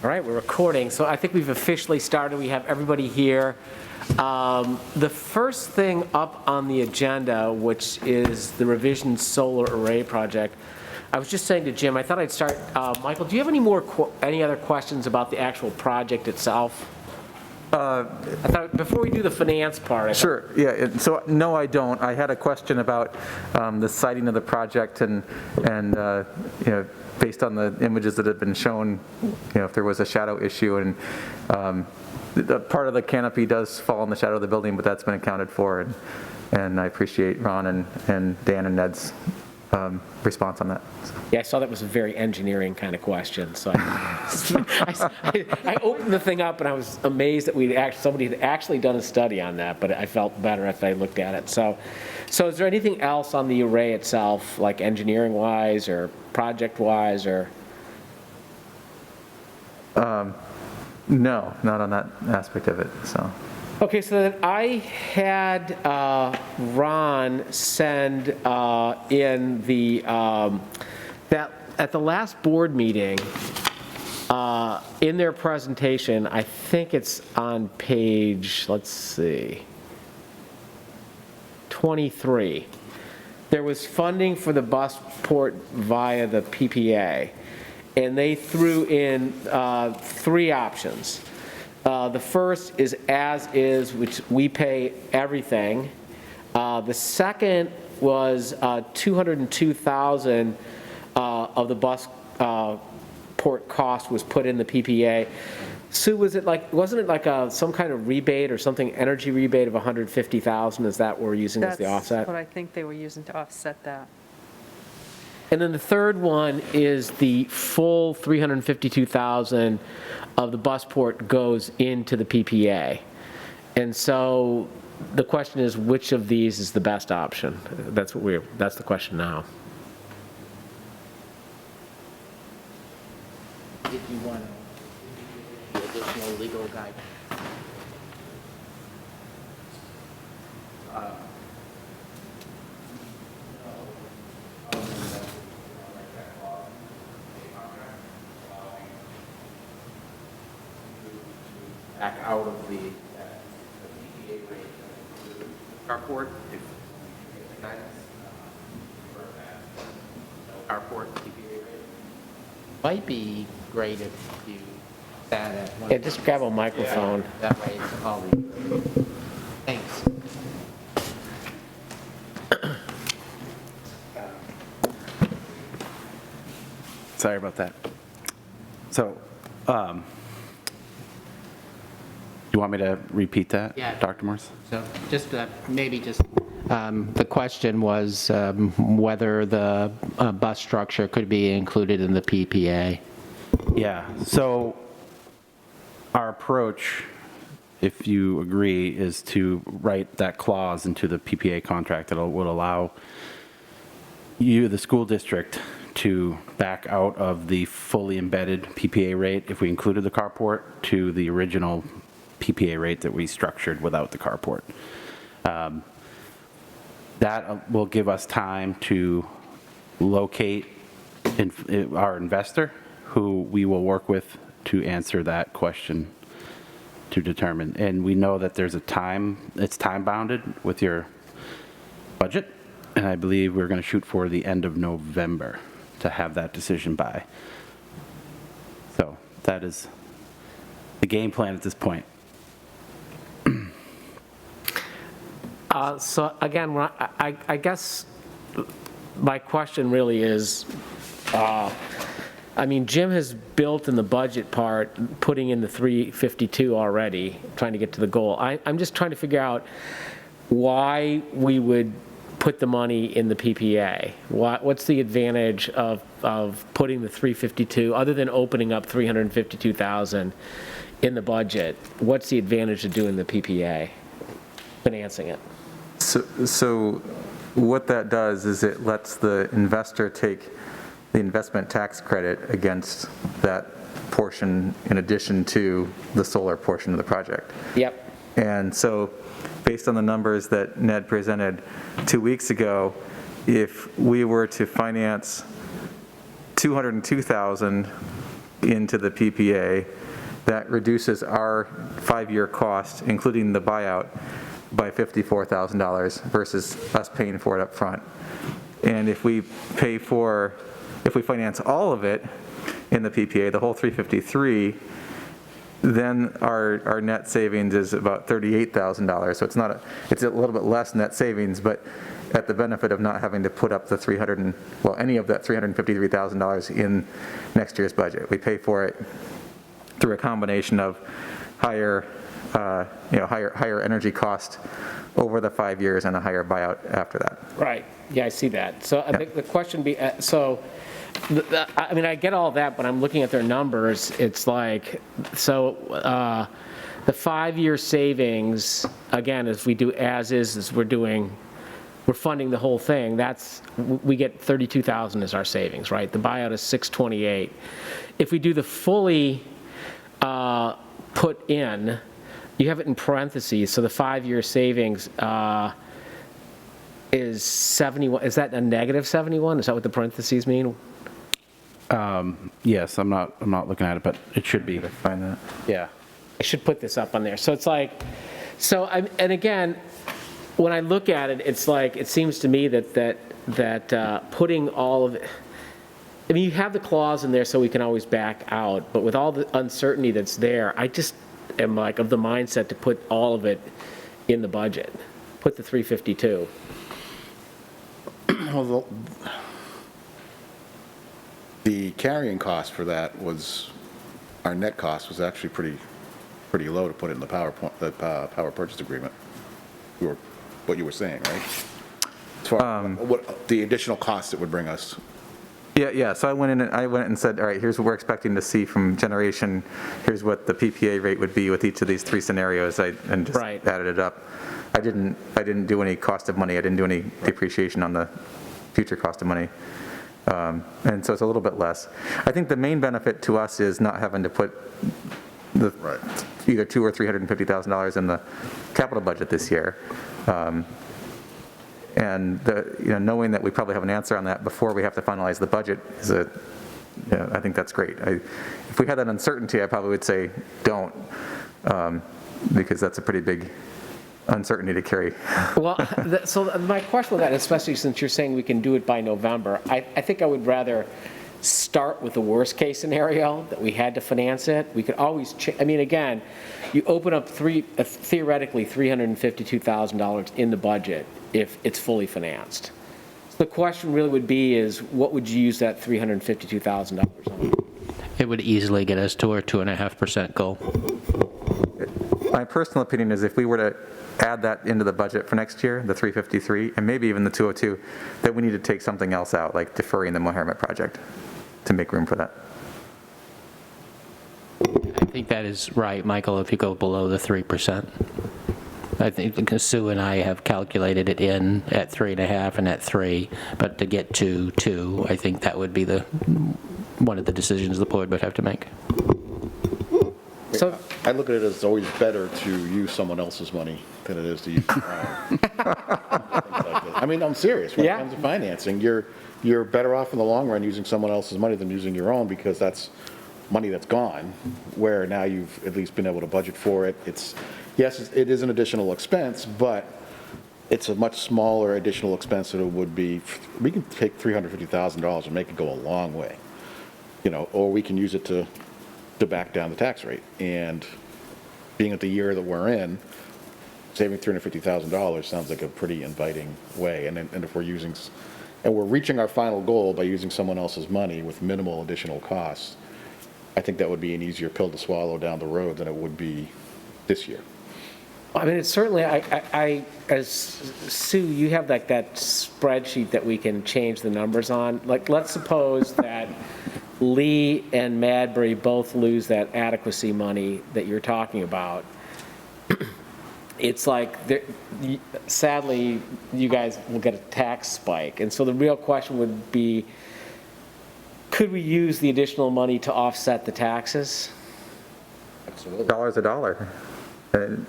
All right, we're recording. So I think we've officially started. We have everybody here. The first thing up on the agenda, which is the Revision Solar Array Project, I was just saying to Jim, I thought I'd start. Michael, do you have any other questions about the actual project itself? I thought before we do the finance part. Sure, yeah, so no, I don't. I had a question about the siting of the project and you know, based on the images that have been shown, you know, if there was a shadow issue, and the part of the canopy does fall in the shadow of the building, but that's been accounted for, and I appreciate Ron and Dan and Ned's response on that. Yeah, I saw that was a very engineering kind of question, so I opened the thing up and I was amazed that somebody had actually done a study on that, but I felt better if I looked at it. So is there anything else on the array itself, like engineering-wise or project-wise, or? No, not on that aspect of it, so. Okay, so then I had Ron send in that at the last board meeting, in their presentation, I think it's on page, let's see, 23. There was funding for the busport via the PPA, and they threw in 3 options. The first is as is, which we pay everything. The second was $202,000 of the bus port cost was put in the PPA. Sue, wasn't it like some kind of rebate or something, energy rebate of $150,000? Is that what we're using as the offset? That's what I think they were using to offset that. And then the third one is the full $352,000 of the busport goes into the PPA. And so the question is, which of these is the best option? That's the question now. If you want the additional legal guidance. Back out of the PPA rate, carport, if guidance, carport PPA rate. Might be great if you sat at one. Yeah, just grab a microphone. Yeah, that way it's all the. Thanks. Sorry about that. So, you want me to repeat that, Yeah. Dr. Morse? So just maybe just the question was whether the bus structure could be included in the PPA. Yeah, so our approach, if you agree, is to write that clause into the PPA contract that would allow you, the school district, to back out of the fully embedded PPA rate, if we included the carport, to the original PPA rate that we structured without the carport. That will give us time to locate our investor, who we will work with to answer that question to determine. And we know that there's it's time bounded with your budget, and I believe we're going to shoot for the end of November to have that decision by. So that is the game plan at this point. So again, I guess my question really is, I mean, Jim has built in the budget part, putting in the 352 already, trying to get to the goal. I'm just trying to figure out why we would put the money in the PPA. What's the advantage of putting the 352, other than opening up 352,000 in the budget? What's the advantage of doing the PPA, financing it? So what that does is it lets the investor take the investment tax credit against that portion in addition to the solar portion of the project. Yep. And so based on the numbers that Ned presented 2 weeks ago, if we were to finance $202,000 into the PPA, that reduces our 5-year cost, including the buyout, by $54,000 versus us paying for it up front. And if we finance all of it in the PPA, the whole 353, then our net savings is about $38,000. So it's a little bit less net savings, but at the benefit of not having to put up the any of that $353,000 in next year's budget. We pay for it through a combination of higher energy cost over the 5 years and a higher buyout after that. Right, yeah, I see that. So I think the question I mean, I get all that, but I'm looking at their numbers, it's like, the 5-year savings, again, if we do as is we're funding the whole thing, we get 32,000 as our savings, right? The buyout is 628. If we do the fully put in, you have it in parentheses, so the 5-year savings is 71, is that a negative 71? Is that what the parentheses mean? Yes, I'm not looking at it, but it should be. Find that. Yeah. I should put this up on there. So it's like, and again, when I look at it, it's like, it seems to me that putting all of it, I mean, you have the clause in there so we can always back out, but with all the uncertainty that's there, I just am like of the mindset to put all of it in the budget. Put the 352. Well, the carrying cost for that was, our net cost was actually pretty low to put it in the power purchase agreement. What you were saying, right? As far as what the additional cost it would bring us. Yeah. So I went and said, all right, here's what we're expecting to see from generation. Here's what the PPA rate would be with each of these 3 scenarios. And just Right. added it up. I didn't do any cost of money. I didn't do any depreciation on the future cost of money. And so it's a little bit less. I think the main benefit to us is not having to put Right. either $200,000 or $350,000 in the capital budget this year. And knowing that we probably have an answer on that before we have to finalize the budget I think that's great. If we had that uncertainty, I probably would say don't, because that's a pretty big uncertainty to carry. Well, so my question with that, especially since you're saying we can do it by November, I think I would rather start with the worst-case scenario, that we had to finance it. We could always, I mean, again, you open up theoretically $352,000 in the budget if it's fully financed. So the question really would be is, what would you use that $352,000 on? It would easily get us to our 2.5% goal. My personal opinion is if we were to add that into the budget for next year, the 353, and maybe even the 202, that we need to take something else out, like deferring the Mohammed project, to make room for that. I think that is right, Michael, if you go below the 3%. I think because Sue and I have calculated it in at 3.5 and at 3, but to get to 2, I think that would be one of the decisions the board would have to make. So, I look at it as always better to use someone else's money than it is to use your own. I mean, I'm serious. When it Yeah. comes to financing, you're better off in the long run using someone else's money than using your own, because that's money that's gone, where now you've at least been able to budget for it. Yes, it is an additional expense, but it's a much smaller additional expense than it would be. We can take $350,000 and make it go a long way, or we can use it to back down the tax rate. And being at the year that we're in, saving $350,000 sounds like a pretty inviting way. And if we're reaching our final goal by using someone else's money with minimal additional costs, I think that would be an easier pill to swallow down the road than it would be this year. I mean, it's certainly, as Sue, you have like that spreadsheet that we can change the numbers on. Like, let's suppose that Lee and Madbury both lose that adequacy money that you're talking about. It's like, sadly, you guys will get a tax spike. And so the real question would be, could we use the additional money to offset the taxes? Absolutely. Dollar's a dollar. And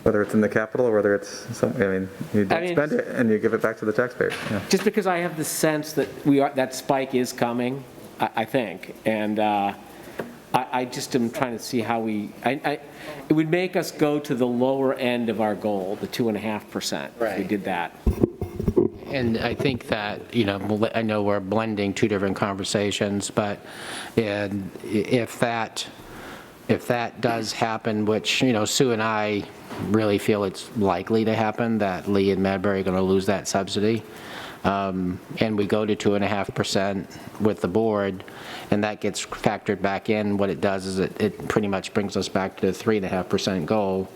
whether it's in the capital or whether it's, you don't spend it and you give it back to the taxpayer. Yeah. Just because I have the sense that that spike is coming, I think. And I just am trying to see how it would make us go to the lower end of our goal, the 2.5%. If we Right. did that. And I think that, I know we're blending two different conversations, but if that does happen, which, Sue and I really feel it's likely to happen, that Lee and Madbury are going to lose that subsidy, and we go to 2.5% with the board, and that gets factored back in, what it does is it pretty much brings us back to the 3.5% goal.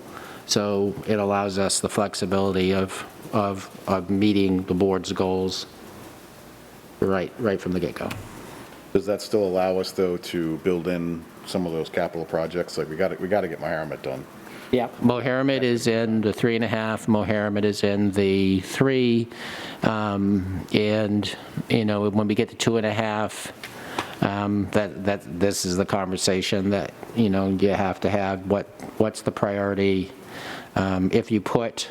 So it allows us the flexibility of meeting the board's goals right from the get-go. Does that still allow us, though, to build in some of those capital projects? Like, we got to get Meharmet done. Yep. Mohammed is in the 3.5, Mohammed is in the 3, and, when we get to 2.5, this is the conversation that, you have to have, what's the priority? If you put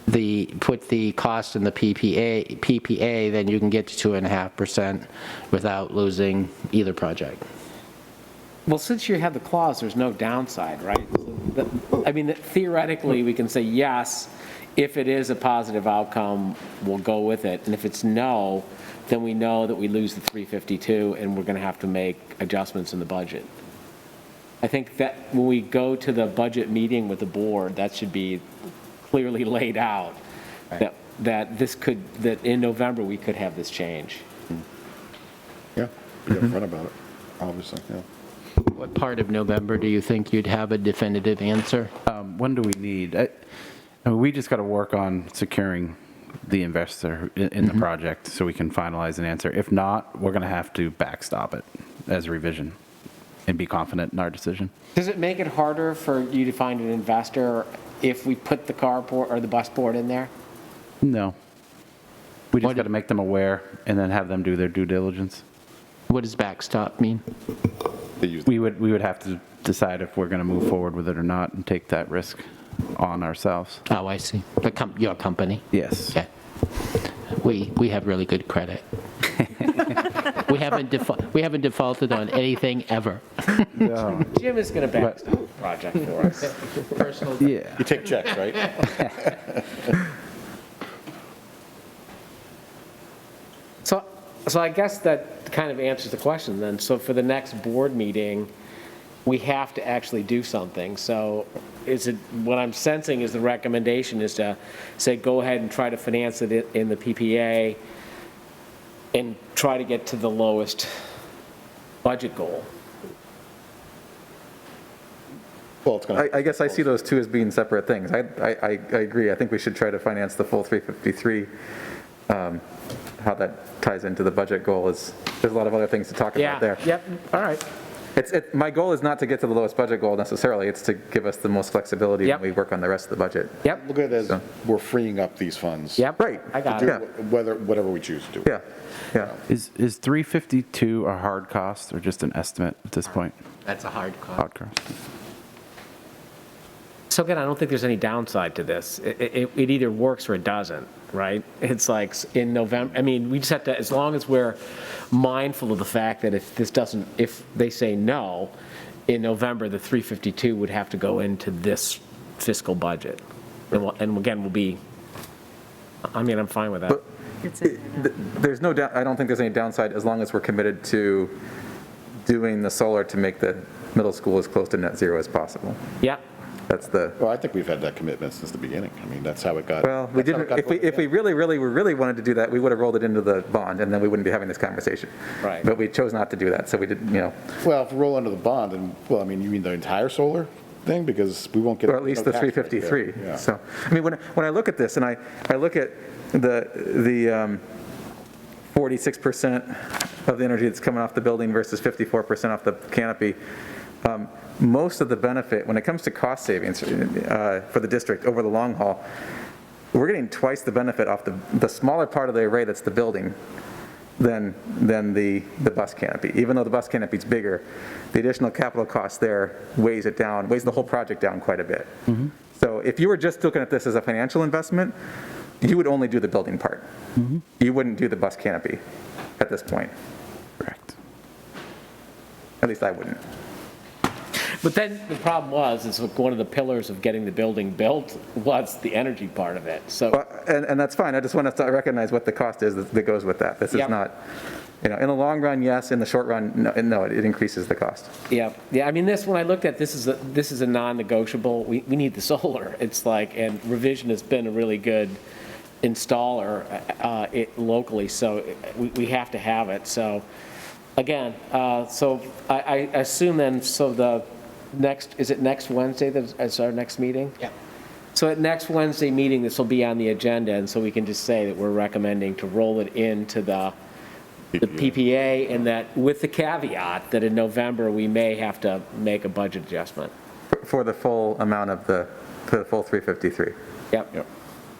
the cost in the PPA, then you can get to 2.5% without losing either project. Well, since you have the clause, there's no downside, right? Theoretically, we can say yes, if it is a positive outcome, we'll go with it. And if it's no, then we know that we lose the 352 and we're going to have to make adjustments in the budget. I think that when we go to the budget meeting with the board, that should be clearly laid out, that in November, we could have this change. Yeah, be upfront about it, obviously, yeah. What part of November do you think you'd have a definitive answer? When do we need? We just got to work on securing the investor in the project so we can finalize an answer. If not, we're going to have to backstop it as a revision and be confident in our decision. Does it make it harder for you to find an investor if we put the carport or the bus board in there? No. We just got to make them aware and then have them do their due diligence. What does backstop mean? They use We would have to decide if we're going to move forward with it or not and take that risk on ourselves. Oh, I see. Your company? Yes. Okay. We have really good credit. We haven't defaulted on anything ever. Jim is going to backstop the project for us. Personal. Yeah. You take checks, right? So I guess that kind of answers the question then. So for the next board meeting, we have to actually do something. So what I'm sensing is the recommendation is to say, go ahead and try to finance it in the PPA and try to get to the lowest budget goal. Well, it's going to. I guess I see those two as being separate things. I agree. I think we should try to finance the full 353. How that ties into the budget goal is, there's a lot of other things to talk about there. Yep, all right. My goal is not to get to the lowest budget goal necessarily, it's to give us the most flexibility Yep. when we work on the rest of the budget. Yep, Look at it as we're freeing up these funds. yep. Right. I got To it. do whatever we choose to do. Yeah, yeah. Is 352 a hard cost or just an estimate at this point? That's a hard cost. Hard cost. So again, I don't think there's any downside to this. It either works or it doesn't, right? It's like in November, we just have to, as long as we're mindful of the fact that if they say no, in November, the 352 would have to go into this fiscal budget. And again, I'm fine with that. It's in there now. There's no doubt, I don't think there's any downside as long as we're committed to doing the solar to make the middle school as close to net zero as possible. Yeah, That's the, Well, I think we've had that commitment since the beginning. That's how it got. well, we that's how it didn't, got if we really wanted to do that, we would have rolled it into the bond, and then we wouldn't be having this conversation. Right. But we chose not to do that, so we did, Well, if we roll under the bond, and, you mean the entire solar thing? Because we won't get. or at least the no tax break there. 353. Yeah. So, when I look at this, and I look at the 46% of the energy that's coming off the building versus 54% off the canopy, most of the benefit, when it comes to cost savings for the district over the long haul, we're getting twice the benefit off the smaller part of the array that's the building than the bus canopy. Even though the bus canopy is bigger, the additional capital cost there weighs the whole project down quite a bit. So if you were just looking at this as a financial investment, you would only do the building part. You wouldn't do the bus canopy at this point. Correct. At least I wouldn't. But then the problem is one of the pillars of getting the building built was the energy part of it, so. Well, and that's fine, I just want us to recognize what the cost is that goes with that. This is Yep. not, in the long run, yes, in the short run, no, it increases the cost. Yeah, I mean, when I looked at, this is a non-negotiable, we need the solar. It's like, and Revision has been a really good installer locally, so we have to have it, so, again, so I assume then, so is it next Wednesday that's our next meeting? Yeah. So at next Wednesday meeting, this will be on the agenda, and so we can just say that we're recommending to roll it into the PPA, and that with the caveat that in November, we may have to make a budget adjustment. For the full amount of for the full 353. Yep. Yep.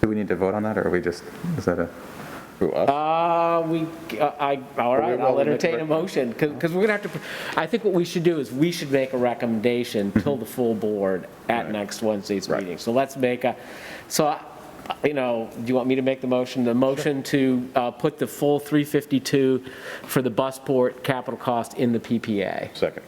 Do we need to vote on that, or are we just, is that a? Who, us? All right, Well, I'll we make entertain a rec- motion, because we're going to have to, I think what we should do is we should make a recommendation till the full board at Right. next Wednesday's Right. meeting. So let's make do you want me to make the motion? The motion to put the full 352 for the busport capital cost in the PPA. Second.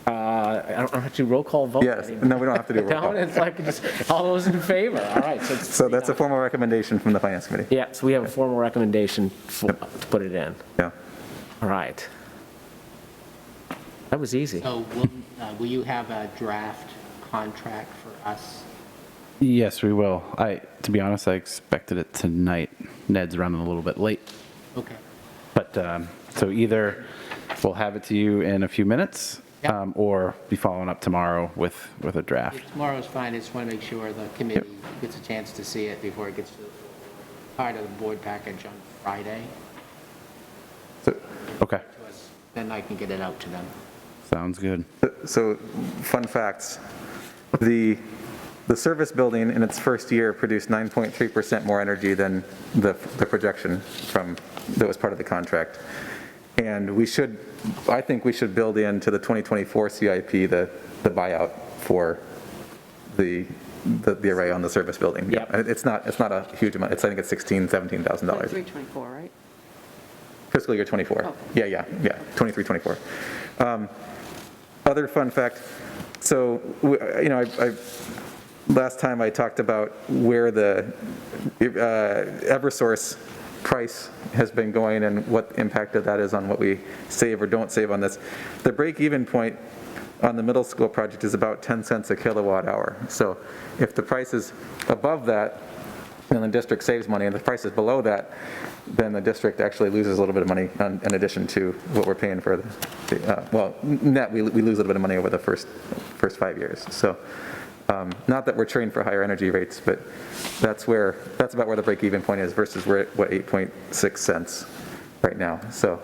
I don't have to roll call vote. Yes, no, we don't have to do a roll Don't, call. it's like, just all those in favor, all right. So that's a formal recommendation from the Finance Committee. Yeah, so we have a formal recommendation to put it in. Yeah. All right. That was easy. So will you have a draft contract for us? Yes, we will. To be honest, I expected it tonight. Ned's running a little bit late. Okay. But, so either we'll have it to you in a few minutes, Yep. or be following up tomorrow with a draft. Tomorrow's fine, I just want to make sure the committee gets a chance to see it before it gets to part of the board package on Friday. Okay, To us. Then I can get it out to them. sounds good. So, fun facts. The service building in its first year produced 9.3% more energy than the projection that was part of the contract. And I think we should build into the 2024 CIP the buyout for the array on the service building. Yep. It's not a huge amount, I think it's $16,000, $17,000. 324, right? Fiscal year '24. Oh. Yeah, 23, 24. Other fun fact, so, last time I talked about where the Eversource price has been going and what impact of that is on what we save or don't save on this. The break-even point on the middle school project is about 10 cents a kilowatt hour. So if the price is above that, then the district saves money, and if the price is below that, then the district actually loses a little bit of money in addition to what we're paying for net, we lose a little bit of money over the first 5 years. So not that we're trained for higher energy rates, but that's about where the break-even point is versus we're at, 8.6 cents right now. So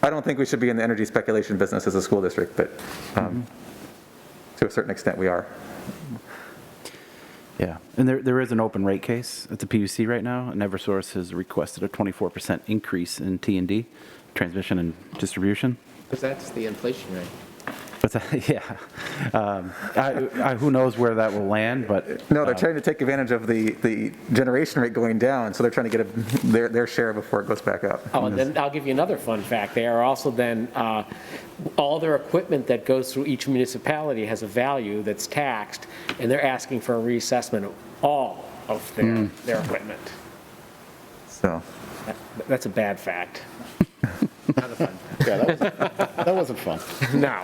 I don't think we should be in the energy speculation business as a school district, but to a certain extent we are. Yeah, and there is an open rate case at the PUC right now, and Eversource has requested a 24% increase in T&D, transmission and distribution. Because that's the inflation rate. But, yeah, who knows where that will land, but. No, they're trying to take advantage of the generation rate going down, so they're trying to get their share before it goes back up. Oh, and then I'll give you another fun fact. They are also then, all their equipment that goes through each municipality has a value that's taxed, and they're asking for a reassessment of all of their equipment. So, That's a bad fact. Not a fun fact. Yeah, that wasn't fun. No.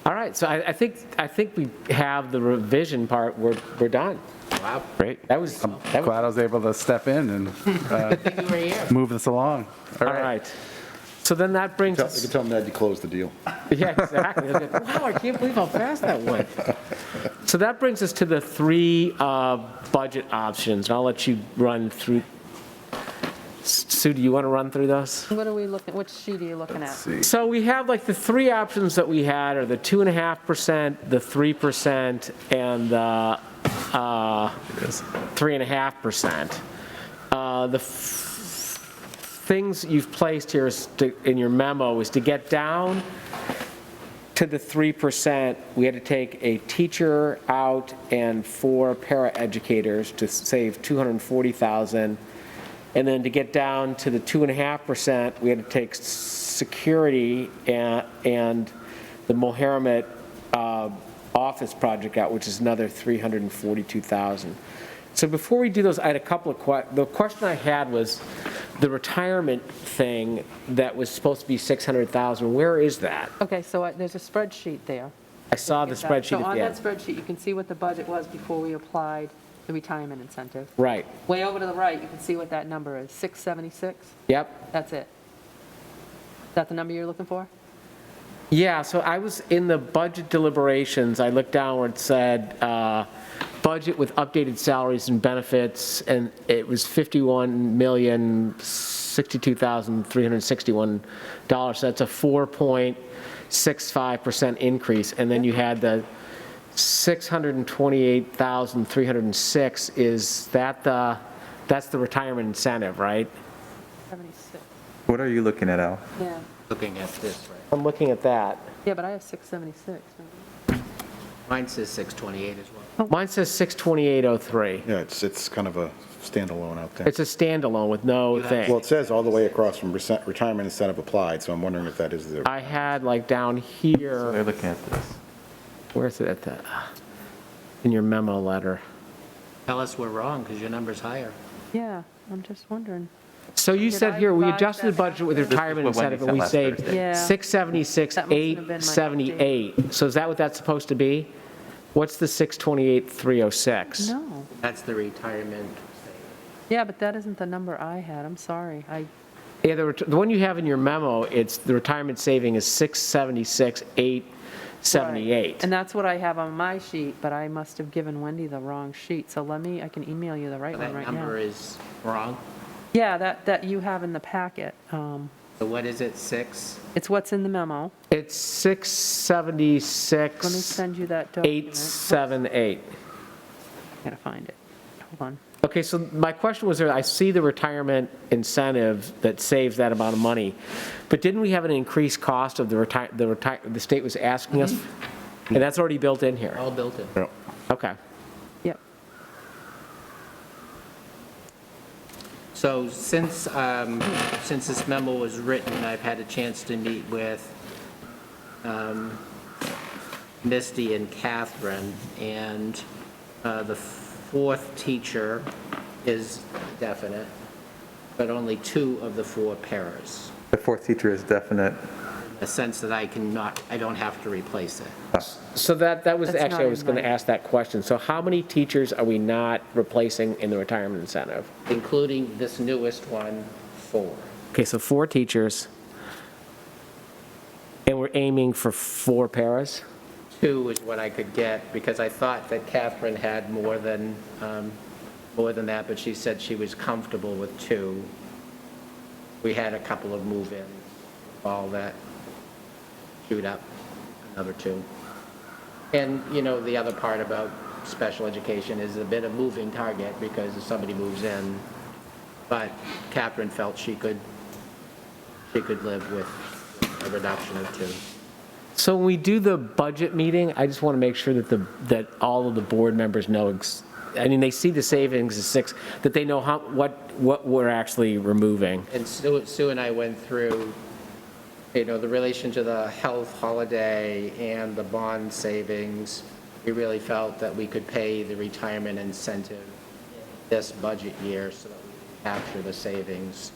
All right, so I think we have the revision part, we're done. Wow. Great. That was Glad I was able to step in and Thank you for here. move this along. all right. So then that brings You us. can tell Ned you closed the deal. Yeah, exactly. They'll be like, wow, I can't believe how fast that went. So that brings us to the three budget options, and I'll let you run through. Sue, do you want to run through those? What are we looking, which sheet are you looking at? So we have like the three options that we had are the 2.5%, the 3%, and the 3.5%. The things you've placed here in your memo is to get down to the 3%, we had to take a teacher out and 4 paraeducators to save $240,000. And then to get down to the 2.5%, we had to take security and the Mohammed office project out, which is another $342,000. So before we do those, I had a couple of the question I had was the retirement thing that was supposed to be $600,000. Where is that? Okay, so there's a spreadsheet there. I saw the spreadsheet So at on the that end. spreadsheet, you can see what the budget was before we applied the retirement incentive. Right. Way over to the right, you can see what that number is, 676. Yep. That's it. Is that the number you're looking for? Yeah, so I was in the budget deliberations, I looked down where it said, budget with updated salaries and benefits, and it was $51,062,361. So that's a 4.65% increase. And then you had the $628,306, that's the retirement incentive, right? 76. What are you looking at, Al? Yeah. Looking at this, right? I'm looking at that. Yeah, but I have 676. Mine says 628 as well. Mine says 62803. Yeah, it's kind of a standalone out there. It's a standalone with no thing. Well, it says all the way across from retirement incentive applied, so I'm wondering if that is the, I had like down They're here, looking at this. where's it at the, in your memo letter? Tell us we're wrong, because your number's higher. Yeah, I'm just wondering. So you Did said I here, we revise adjusted the that budget with after? retirement This is what incentive, Wendy and we sent last saved Thursday. Yeah. 676, That must have been my 878. So is that what that's supposed to be? What's the 628, 306? No. That's the retirement. Yeah, but that isn't the number I had. I'm sorry. Yeah, the one you have in your memo, it's, the retirement saving is 676, 878. And that's what I have on my sheet, but I must have given Wendy the wrong sheet. So I can email you the right one That right number now. is wrong. Yeah, that you have in the packet. So what is it, 6? It's what's in the memo. It's 676, Let me send you that document. 878. Gotta find it. Hold on. Okay, so my question was, I see the retirement incentive that saves that amount of money, but didn't we have an increased cost of the state was asking us? And that's already built in here? All built in. Okay. Yep. So since this memo was written, I've had a chance to meet with Misty and Catherine, and the fourth teacher is definite, but only 2 of the 4 pairs. The fourth teacher is definite. A sense that I don't have to replace it. So that was, That's actually, I not was in going to mine. ask that question. So how many teachers are we not replacing in the retirement incentive? Including this newest one, 4. Okay, so 4 teachers, and we're aiming for 4 paras? 2 is what I could get, because I thought that Catherine had more than that, but she said she was comfortable with 2. We had a couple of move-ins, all that shoot up, another 2. And, the other part about special education is a bit of moving target, because if somebody moves in, but Catherine felt she could live with a reduction of 2. So when we do the budget meeting, I just want to make sure that all of the board members know, they see the savings is 6, that they know what we're actually removing. And Sue and I went through, the relation to the health holiday and the bond savings. We really felt that we could pay the retirement incentive this budget year so that we could capture the savings.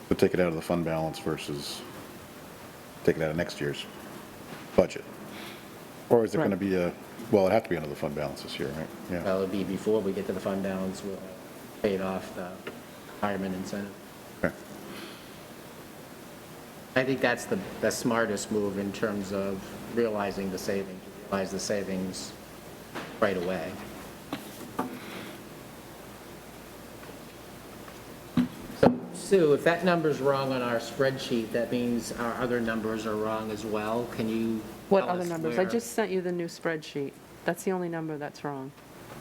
to take it out of the fund balance versus take it out of next year's budget? Or is it going to be well, it'd have to be under the fund balance this year, right? Yeah. Well, it'll be before we get to the fund balance, we'll have paid off the retirement incentive. Okay. I think that's the smartest move in terms of realizing the savings, realize the savings right away. So, Sue, if that number's wrong on our spreadsheet, that means our other numbers are wrong as well. Can you What tell other us numbers? I where just sent you the new spreadsheet. That's the only number that's wrong.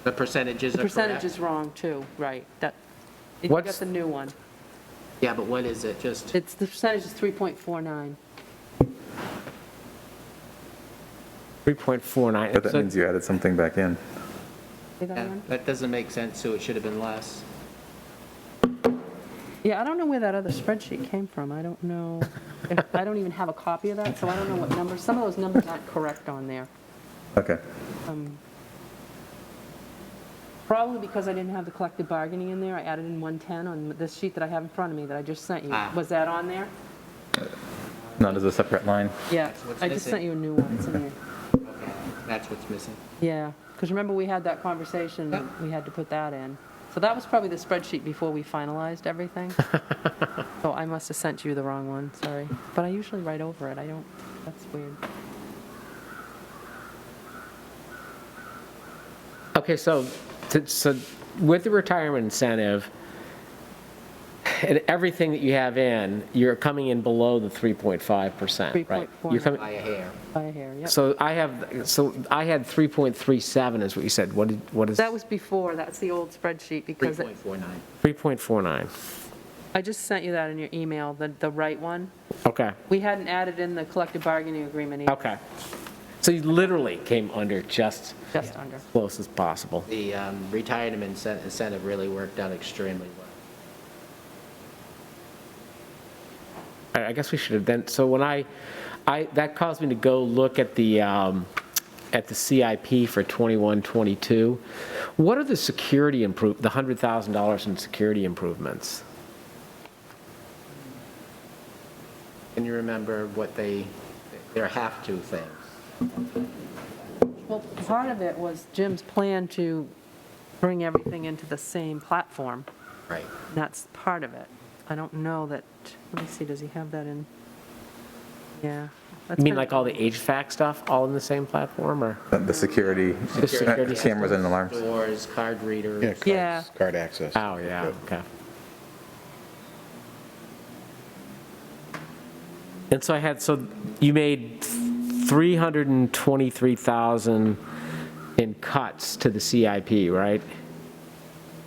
the percentages The are correct? percentage is wrong, too, right. You got What's- the new one. Yeah, but what is it? Just, The percentage is 3.49. 3.49. But that means you added something back in. Say that again? That doesn't make sense, so it should have been less. Yeah, I don't know where that other spreadsheet came from. I don't know. I don't even have a copy of that, so I don't know what numbers. Some of those numbers aren't correct on there. Okay. Probably because I didn't have the collective bargaining in there. I added in 110 on this sheet that I have in front of me that I just sent you. Ah. Was that on there? Not as a separate line? Yeah, what's I just missing. sent you a new one. It's in there. Okay, that's what's missing. Yeah, because remember we had that conversation, Yep. we had to put that in. So that was probably the spreadsheet before we finalized everything. So I must have sent you the wrong one, sorry. But I usually write over it, I don't, that's weird. Okay, so with the retirement incentive and everything that you have in, you're coming in below the 3.5%, right? 3.49. You're coming. By a hair. By a hair, yep. So I had 3.37 is what you said. What is? That was before, that's the old spreadsheet, because 3.49. 3.49. I just sent you that in your email, the right one. Okay, We hadn't added in the collective bargaining agreement either. okay. So you literally came under just Just under. close as possible. The retirement incentive really worked out extremely well. I guess we should have then, so when that caused me to go look at the CIP for 21, 22. What are the security the $100,000 in security improvements? Can you remember what they're have-to things? Well, part of it was Jim's plan to bring everything into the same platform. Right. That's part of it. I don't know that, let me see, does he have that in? Yeah. that's You mean kind like of- all the HVAC stuff, all in the same platform, or? The security, Just security cameras and alarms. Doors, card readers. Yeah, cards, Yeah. card access. Oh, yeah, okay. And so you made 323,000 in cuts to the CIP, right?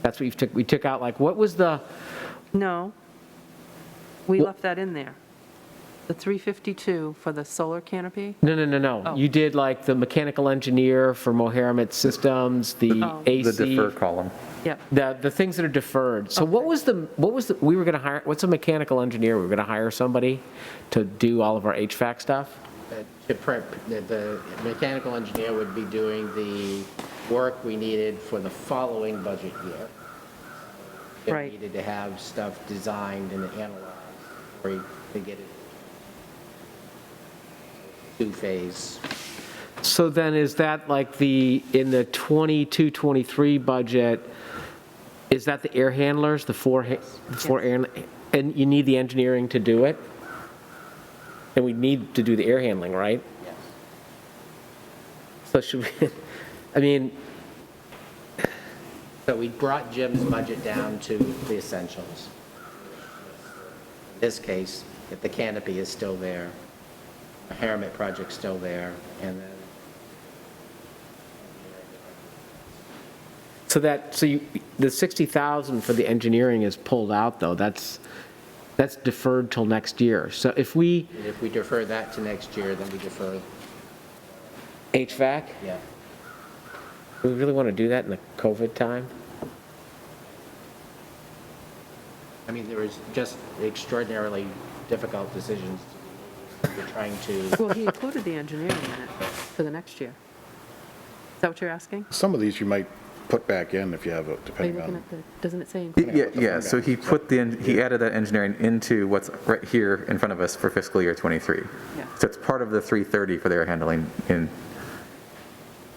That's what we took out, like, what was the, No. We left that in there. The 352 for the solar canopy? no. Oh. You did like the mechanical engineer for Mohammed Systems, the Oh. The AC. defer column. Yep. The things that are deferred. So what was we were going to hire, what's a mechanical engineer? We were going to hire somebody to do all of our HVAC stuff? To prep, the mechanical engineer would be doing the work we needed for the following budget year. It Right. needed to have stuff designed and analyzed to get it two-phase. So then is that like in the 22, 23 budget, is that the air handlers, the four air, and you need the engineering to do it? And we need to do the air handling, right? Yes. So should we, I mean, So we brought Jim's budget down to the essentials. In this case, if the canopy is still there, the Harrimet project's still there, and then the 60,000 for the engineering is pulled out, though. That's deferred till next year. So if we, if we defer that to next year, then we defer, HVAC, yeah. do we really want to do that in the COVID time? I mean, there was just extraordinarily difficult decisions to be made. We're trying to, Well, he included the engineering in it for the next year. Is that what you're asking? Some of these you might put back in if you have, Are you depending looking on. at the, doesn't it say include? Yeah, so he he added that engineering into what's right here in front of us for fiscal year '23. Yeah. So it's part of the 330 for their handling in,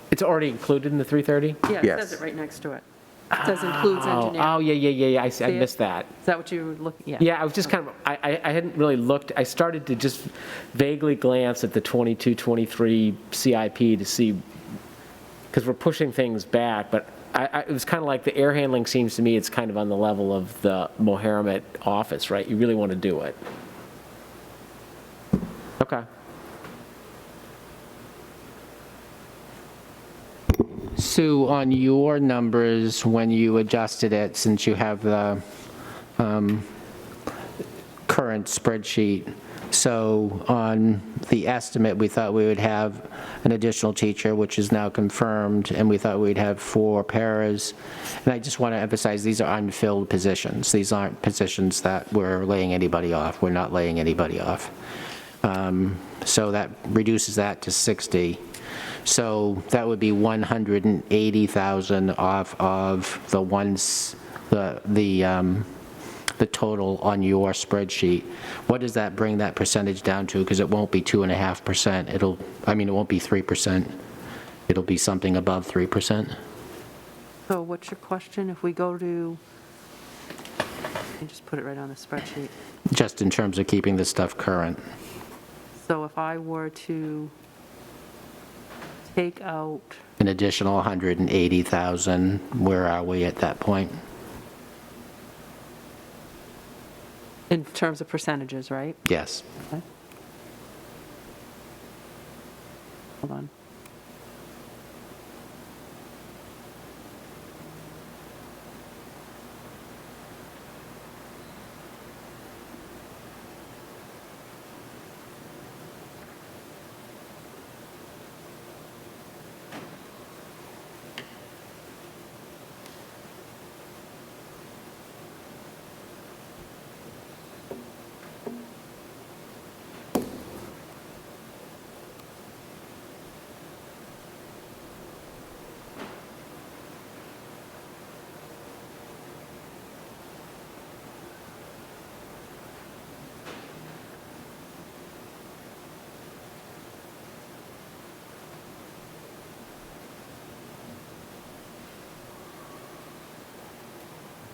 It's already included in the 330? Yeah, it Yes. says it right next to it. It says includes Oh, engineering. yeah, I See it? missed that. Is that what you were looking, yeah? Yeah, I was just kind of, I hadn't really looked, I started to just vaguely glance at the 22, 23 CIP to see, because we're pushing things back, but it was kind of like the air handling seems to me, it's kind of on the level of the Mohammed office, right? You really want to do it. Okay. Sue, on your numbers, when you adjusted it, since you have the current spreadsheet, So on the estimate, we thought we would have an additional teacher, which is now confirmed, and we thought we'd have 4 paras. And I just want to emphasize, these are unfilled positions. These aren't positions that we're laying anybody off. We're not laying anybody off. So that reduces that to 60. So that would be 180,000 off of the the total on your spreadsheet. What does that bring that percentage down to? Because it won't be 2.5%. It won't be 3%. It'll be something above 3%. So what's your question? If we go to, let me just put it right on the spreadsheet. Just in terms of keeping this stuff current. So if I were to take out, An additional 180,000, where are we at that point? in terms of percentages, right? Yes. Okay. Hold on.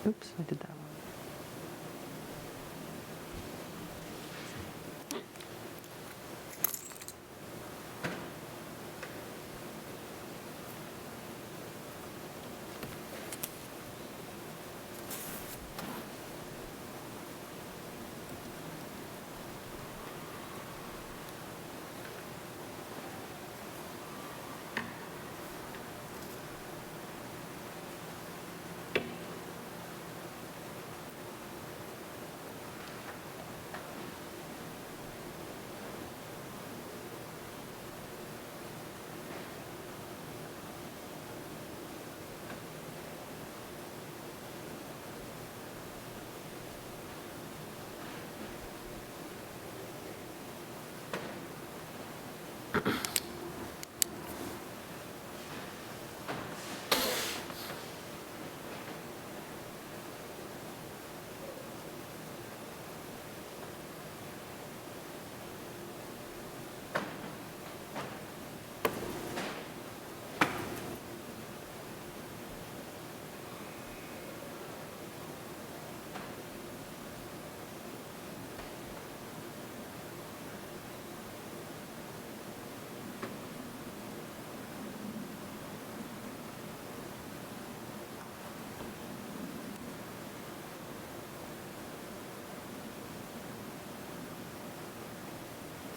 Oops, I did that one.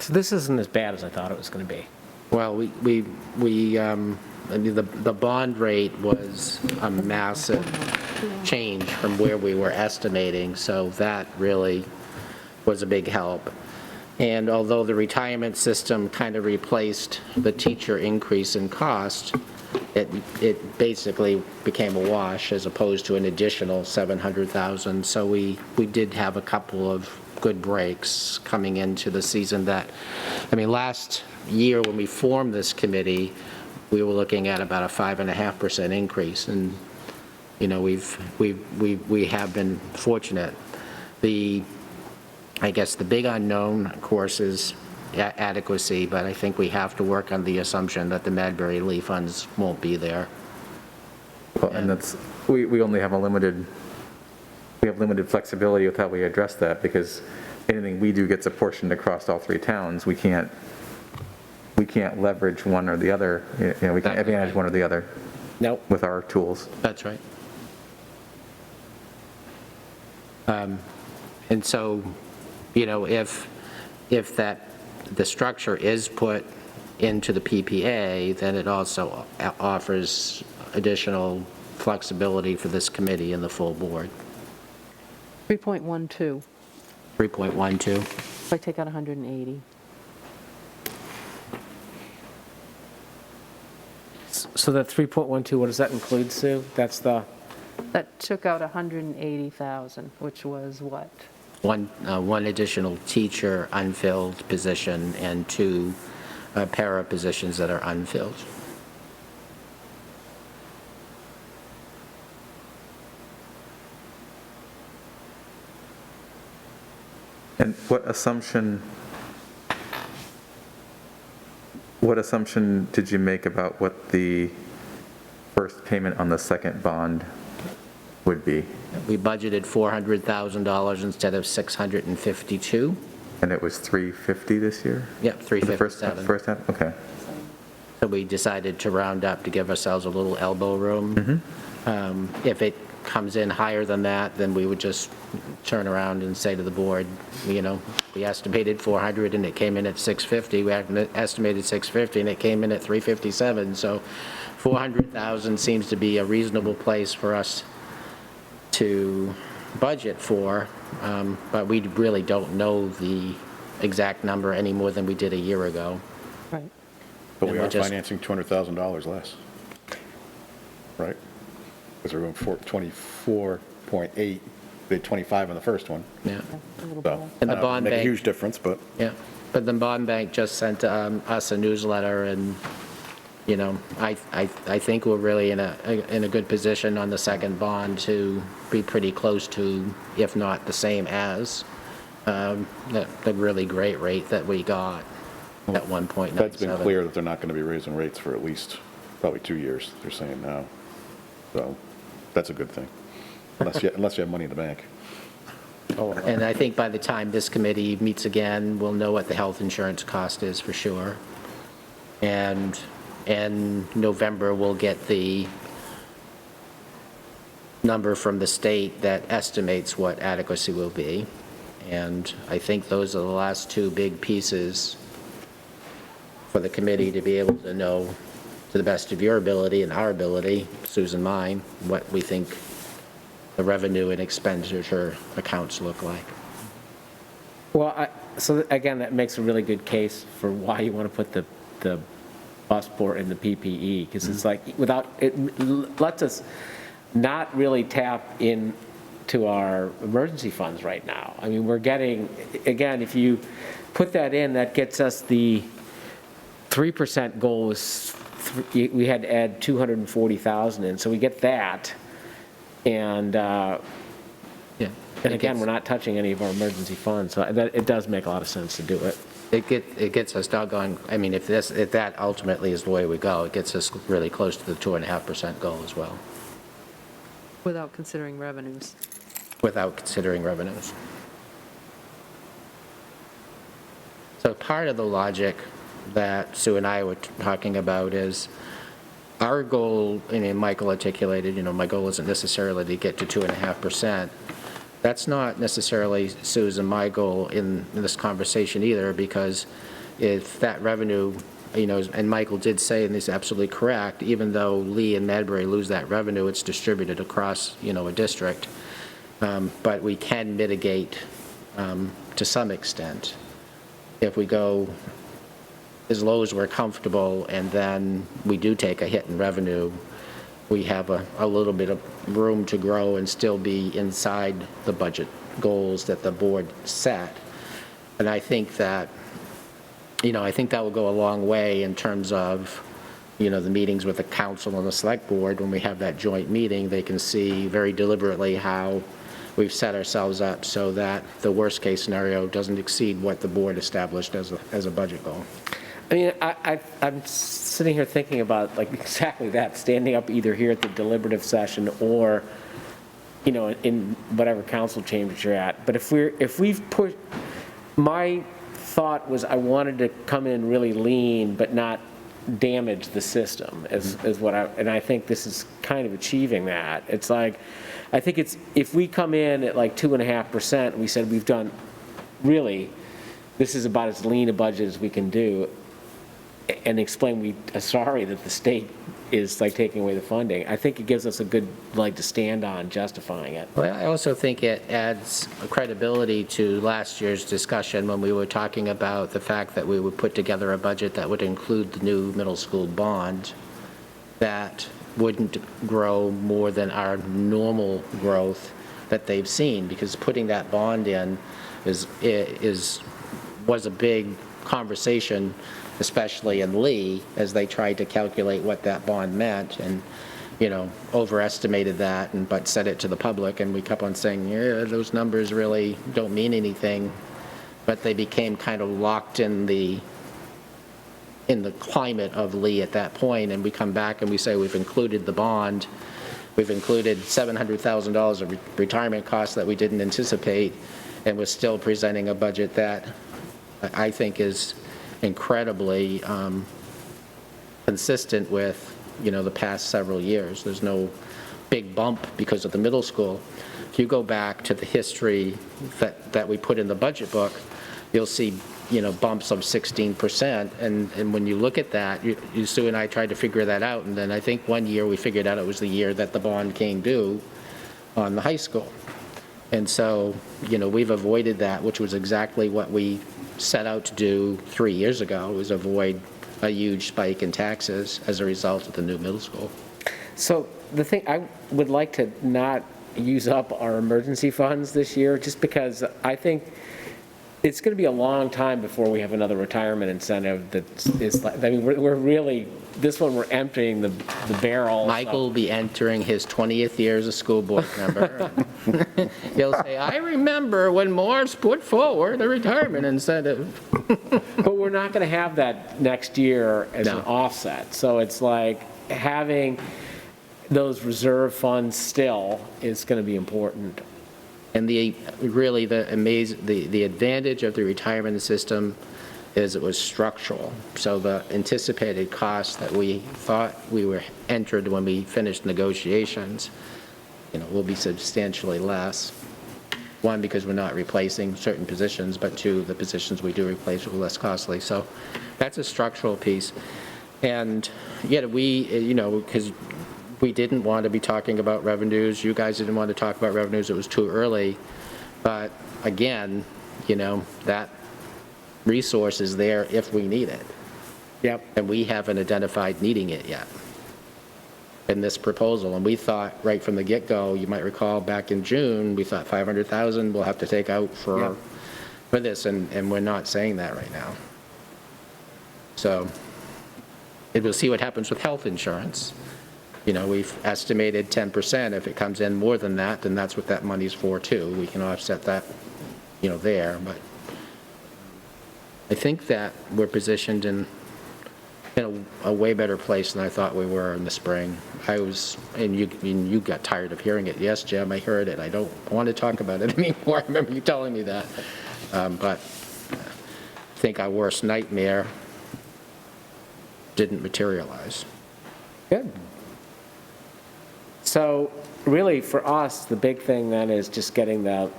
So this isn't as bad as I thought it was going to be. Well, I mean, the bond rate was a massive change from where we were estimating, so that really was a big help. And although the retirement system kind of replaced the teacher increase in cost, it basically became a wash as opposed to an additional 700,000. So we did have a couple of good breaks coming into the season that, I mean, last year when we formed this committee, we were looking at about a 5.5% increase, and, you know, we have been fortunate. I guess the big unknown, of course, is adequacy, but I think we have to work on the assumption that the Madbury Lee funds won't be there. Well, and that's, we only have limited flexibility with how we address that, because anything we do gets apportioned across all 3 towns. We can't leverage one or the other, you know, we can't advantage one or the other Nope. with our tools. That's right. And so, you know, if the structure is put into the PPA, then it also offers additional flexibility for this committee and the full board. 3.12. 3.12. If I take out 180. So that 3.12, what does that include, Sue? That's the, That took out 180,000, which was what? One additional teacher unfilled position and 2 para positions that are unfilled. And what assumption did you make about what the first payment on the second bond would be? We budgeted $400,000 instead of 652. And it was 350 this year? Yep, The first 357. first half, okay. So we decided to round up to give ourselves a little elbow room. If it comes in higher than that, then we would just turn around and say to the board, you know, we estimated 400 and it came in at 650. We estimated 650 and it came in at 357. So 400,000 seems to be a reasonable place for us to budget for, but we really don't know the exact number any more than we did a year ago. Right. But we And we're are just- financing $200,000 less. Right? Because we're going 24.8, we had 25 on the first one. Yeah, A little So, bit. And the not bond make a bank- huge difference, but yeah. But the bond bank just sent us a newsletter, and, you know, I think we're really in a good position on the second bond to be pretty close to, if not the same as, the really great rate that we got at 1.97. Fed's been clear that they're not going to be raising rates for at least probably 2 years, they're saying now. So that's a good thing, unless you have money in the bank. And I think by the time this committee meets again, we'll know what the health insurance cost is for sure. And in November, we'll get the number from the state that estimates what adequacy will be. And I think those are the last 2 big pieces for the committee to be able to know, to the best of your ability and our ability, Susan, mine, what we think the revenue and expenditure accounts look like. well, so again, that makes a really good case for why you want to put the busport in the PPE, because it's like, it lets us not really tap into our emergency funds right now. I mean, we're getting, again, if you put that in, that gets us the 3% goal was, we had to add 240,000 in, so we get that. And Yeah. again, we're not touching any of our emergency funds, so it does make a lot of sense to do it. It gets us doggone, I mean, if that ultimately is the way we go, it gets us really close to the 2.5% goal as well, Without considering revenues. without considering revenues. So part of the logic that Sue and I were talking about is our goal, and Michael articulated, you know, my goal isn't necessarily to get to 2.5%. That's not necessarily Sue's and my goal in this conversation either, because if that revenue, you know, and Michael did say, and he's absolutely correct, even though Lee and Madbury lose that revenue, it's distributed across, you know, a district. But we can mitigate to some extent. If we go as low as we're comfortable, and then we do take a hit in revenue, we have a little bit of room to grow and still be inside the budget goals that the board set. And I think that, you know, I think that will go a long way in terms of, you know, the meetings with the council and the select board. When we have that joint meeting, they can see very deliberately how we've set ourselves up so that the worst-case scenario doesn't exceed what the board established as a budget goal. I mean, I'm sitting here thinking about like exactly that, standing up either here at the deliberative session or, you know, in whatever council chambers you're at. But if we've put, my thought was I wanted to come in really lean, but not damage the system is what and I think this is kind of achieving that. It's like, I think it's, if we come in at like 2.5%, we said we've done, really, this is about as lean a budget as we can do, and explain we are sorry that the state is like taking away the funding. I think it gives us a good leg to stand on justifying it. Well, I also think it adds credibility to last year's discussion when we were talking about the fact that we would put together a budget that would include the new middle school bond that wouldn't grow more than our normal growth that they've seen, because putting that bond in was a big conversation, especially in Lee, as they tried to calculate what that bond meant, and, overestimated that, but said it to the public, and we kept on saying, yeah, those numbers really don't mean anything, but they became kind of locked in the climate of Lee at that point, and we come back and we say we've included the bond, we've included $700,000 of retirement costs that we didn't anticipate, and we're still presenting a budget that I think is incredibly consistent with, the past several years. There's no big bump because of the middle school. If you go back to the history that we put in the budget book, you'll see, bumps of 16%. And when you look at that, Sue and I tried to figure that out. And then I think one year we figured out it was the year that the bond came due on the high school. And so, we've avoided that, which was exactly what we set out to do 3 years ago, was avoid a huge spike in taxes as a result of the new middle school. So the thing, I would like to not use up our emergency funds this year, just because I think it's going to be a long time before we have another retirement incentive that is like, I mean, we're really, this one, we're emptying the barrel. Michael will be entering his 20th year as a school board member. He'll say, I remember when Morse put forward a retirement incentive. But we're not going to have that next year as an No. offset. So it's like having those reserve funds still is going to be important. And the advantage of the retirement system is it was structural. So the anticipated costs that we thought we were entered when we finished negotiations, will be substantially less. One, because we're not replacing certain positions, but two, the positions we do replace are less costly. So that's a structural piece. And yet because we didn't want to be talking about revenues. You guys didn't want to talk about revenues. It was too early. But again, that resource is there if we need it. Yep. And we haven't identified needing it yet in this proposal. And we thought right from the get-go, you might recall back in June, we thought 500,000 we'll have to take out for this. And we're not saying that right now. So we'll see what happens with health insurance. We've estimated 10%. If it comes in more than that, then that's what that money's for, too. We can offset that, there. But I think that we're positioned in a way better place than I thought we were in the spring. And you got tired of hearing it. Yes, Jim, I heard it. I don't want to talk about it anymore. I remember you telling me that. But I think our worst nightmare didn't materialize. Good. So really, for us, the big thing then is just getting the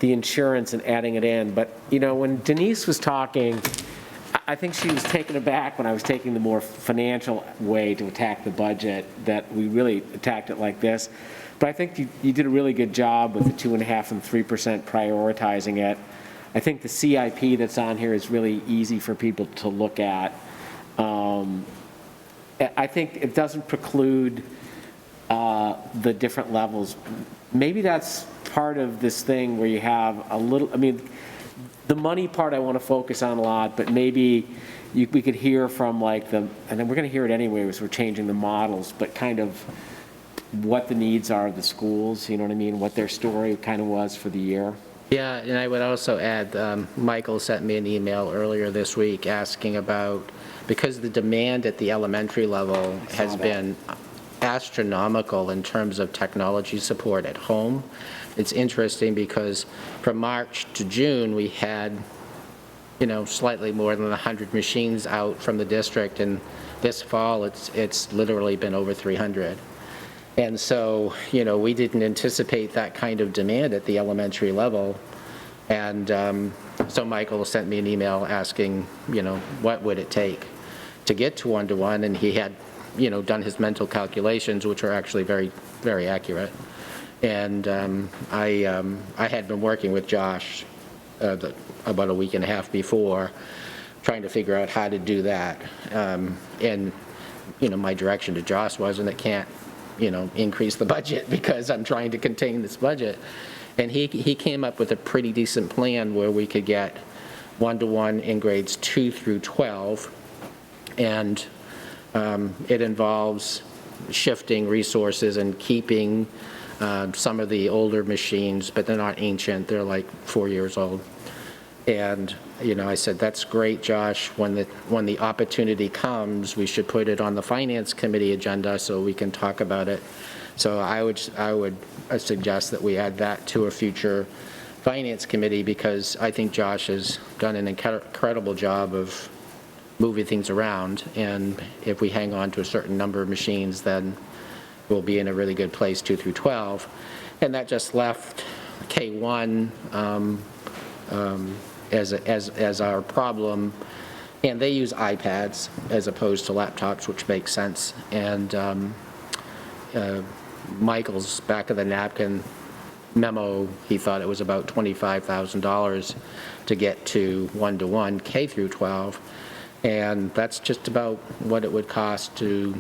insurance and adding it in. But, when Denise was talking, I think she was taken aback when I was taking the more financial way to attack the budget, that we really attacked it like this. But I think you did a really good job with the 2.5% and 3% prioritizing it. I think the CIP that's on here is really easy for people to look at. I think it doesn't preclude the different levels. Maybe that's part of this thing where you have a little, the money part I want to focus on a lot, but maybe we could hear from and then we're going to hear it anyway as we're changing the models, but kind of what the needs are of the schools, what their story kind of was for the year. Yeah, and I would also add, Michael sent me an email earlier this week asking about, because the demand at the elementary level has been astronomical in terms of technology support at home. It's interesting because from March to June, we had, slightly more than 100 machines out from the district, and this fall, it's literally been over 300. And so, we didn't anticipate that kind of demand at the elementary level. And so Michael sent me an email asking, what would it take to get to one-to-one, and he had, done his mental calculations, which are actually very, very accurate. And I had been working with Josh about a week and a half before, trying to figure out how to do that. And, my direction to Josh was, and it can't, increase the budget because I'm trying to contain this budget. And he came up with a pretty decent plan where we could get one-to-one in grades 2 through 12. And it involves shifting resources and keeping some of the older machines, but they're not ancient, they're like 4 years old. And, I said, that's great, Josh, when the opportunity comes, we should put it on the Finance Committee agenda so we can talk about it. So I would suggest that we add that to a future Finance Committee, because I think Josh has done an incredible job of moving things around, and if we hang on to a certain number of machines, then we'll be in a really good place 2 through 12. And that just left K1 as our problem, and they use iPads as opposed to laptops, which makes sense. And Michael's back of the napkin memo, he thought it was about $25,000 to get to one-to-one K through 12, and that's just about what it would cost to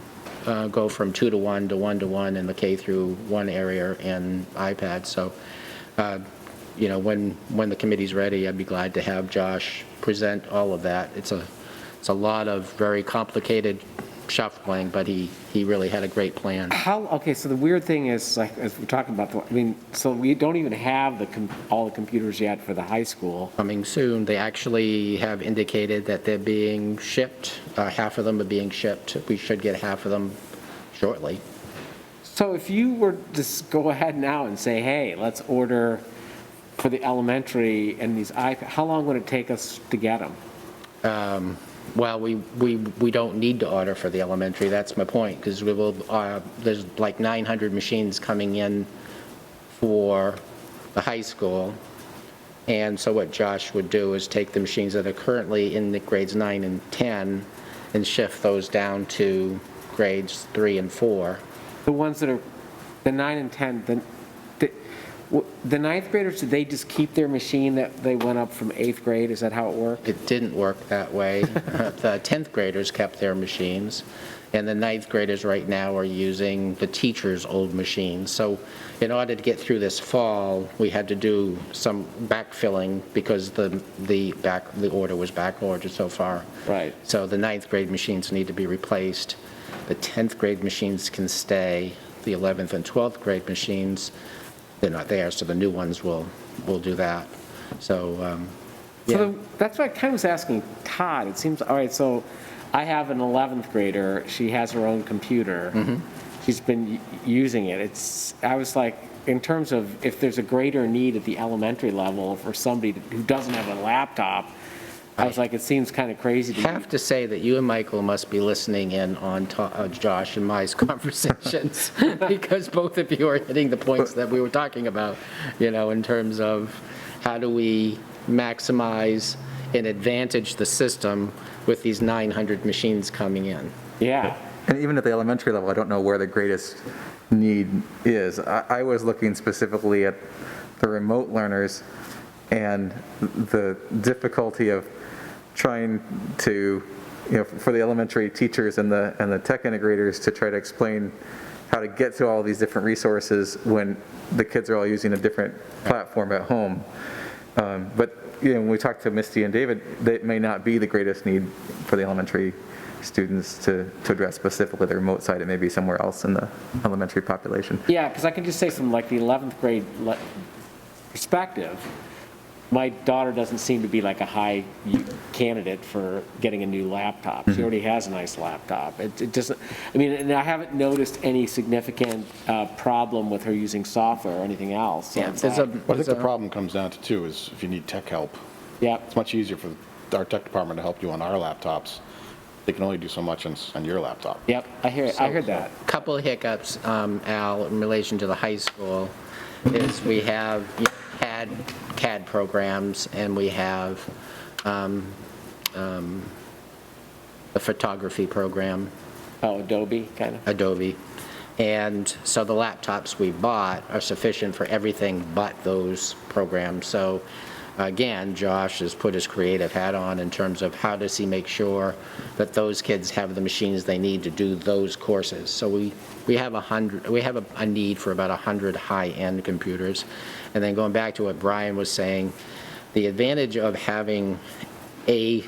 go from 2-to-1 to 1-to-1 in the K through 1 area and iPad. So, when the committee's ready, I'd be glad to have Josh present all of that. It's a lot of very complicated shuffling, but he really had a great plan. Okay, so the weird thing is, like, as we're talking about, so we don't even have all the computers yet for the high school. Coming soon. They actually have indicated that they're being shipped. Half of them are being shipped. We should get half of them shortly. So if you were to go ahead now and say, hey, let's order for the elementary and these iPads, how long would it take us to get them? Well, we don't need to order for the elementary. That's my point, because we will. There's like 900 machines coming in for the high school, and so what Josh would do is take the machines that are currently in the grades 9 and 10 and shift those down to grades 3 and 4. The ones that are, the 9 and 10, the ninth graders, did they just keep their machine that they went up from 8th grade? Is that how it worked? It didn't work that way. The 10th graders kept their machines, and the 9th graders right now are using the teacher's old machines. So in order to get through this fall, we had to do some backfilling because the order was back ordered so far. Right. So the 9th grade machines need to be replaced. The 10th grade machines can stay. The 11th and 12th grade machines, they're not there, so the new ones will do that. So, yeah. So that's what I kind of was asking Todd. It seems, all right, so I have an 11th grader. She has her own computer. Mm-hmm. She's been using it. I was like, in terms of if there's a greater need at the elementary level for somebody who doesn't have a laptop, I was like, it seems kind of crazy to I have to say that you and Michael must be listening in on Josh and my conversations, because both of you are hitting the points that we were talking about, in terms of how do we maximize and advantage the system with these 900 machines coming in. Yeah. And even at the elementary level, I don't know where the greatest need is. I was looking specifically at the remote learners and the difficulty of trying to, for the elementary teachers and the tech integrators to try to explain how to get to all these different resources when the kids are all using a different platform at home. But when we talk to Misty and David, that may not be the greatest need for the elementary students to address specifically the remote side. It may be somewhere else in the elementary population. Yeah, because I can just say from like the 11th grade perspective, my daughter doesn't seem to be like a high candidate for getting a new laptop. She already has a nice laptop. It doesn't, and I haven't noticed any significant problem with her using software or anything else. So Yeah, it's there's like- Well, I think the problem comes down to two is if you need tech help, Yeah, it's much easier for our tech department to help you on our laptops. They can only do so much on your laptop. yep, I heard that. Couple of hiccups, Al, in relation to the high school, is we have CAD programs, and we have the the photography program, Oh, Adobe, kind of? Adobe. And so the laptops we bought are sufficient for everything but those programs. So again, Josh has put his creative hat on in terms of how does he make sure that those kids have the machines they need to do those courses. So we have a need for about 100 high-end computers. And then going back to what Brian was saying, the advantage of having a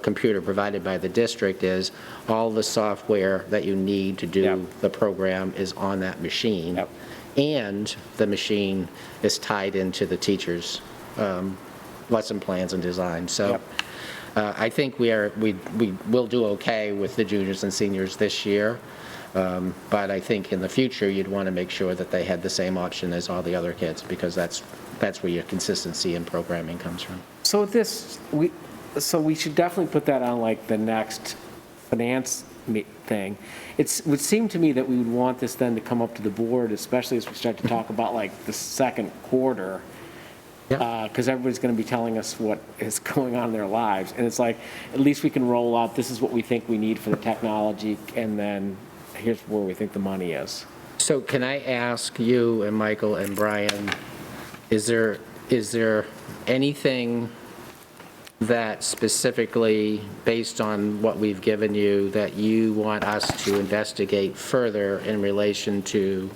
computer provided by the district is all the software that you need to do Yep. the program is on that machine. Yep. And the machine is tied into the teacher's lesson plans and design. So Yep. I think we will do okay with the juniors and seniors this year. But I think in the future, you'd want to make sure that they had the same option as all the other kids, because that's where your consistency in programming comes from. So with this, we should definitely put that on like the next finance thing. It would seem to me that we would want this then to come up to the board, especially as we start to talk about like the second quarter. Because everybody's going to be telling us what is going on in their lives. And it's like, at least we can roll out, this is what we think we need for the technology, and then here's where we think the money is. So can I ask you and Michael and Brian, is there anything that specifically, based on what we've given you, that you want us to investigate further in relation to,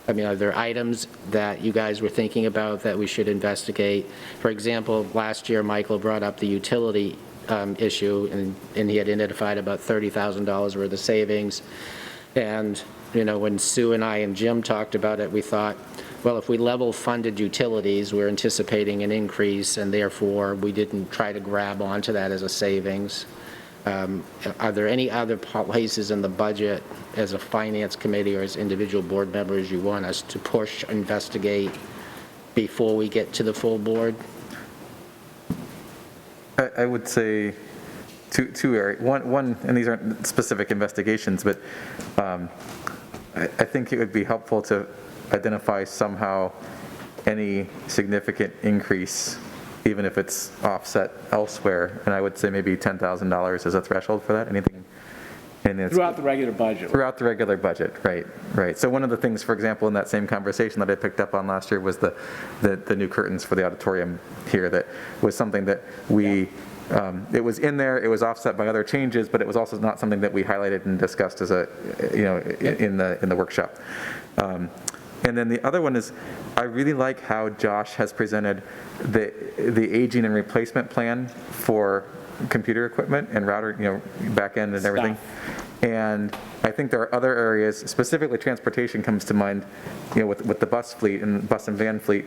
I mean, are there items that you guys were thinking about that we should investigate? For example, last year, Michael brought up the utility issue, and he had identified about $30,000 worth of savings. And, you know, when Sue and I and Jim talked about it, we thought, well, if we level funded utilities, we're anticipating an increase, and therefore we didn't try to grab onto that as a savings. Are there any other places in the budget as a finance committee or as individual board members you want us to push, investigate before we get to the full board? I would say two areas. One, and these aren't specific investigations, but I think it would be helpful to identify somehow any significant increase, even if it's offset elsewhere. And I would say maybe $10,000 is a threshold for that. Anything that's Throughout the regular budget. throughout the regular budget, right. So one of the things, for example, in that same conversation that I picked up on last year was the new curtains for the auditorium here. That was something that we, it was in there, it was offset by other changes, but it was also not something that we highlighted and discussed as a, you know, in the workshop. And then the other one is, I really like how Josh has presented the aging and replacement plan for computer equipment and router, you know, back end and everything. And I think there are other areas, specifically transportation comes to mind, you know, with the bus fleet and bus and van fleet.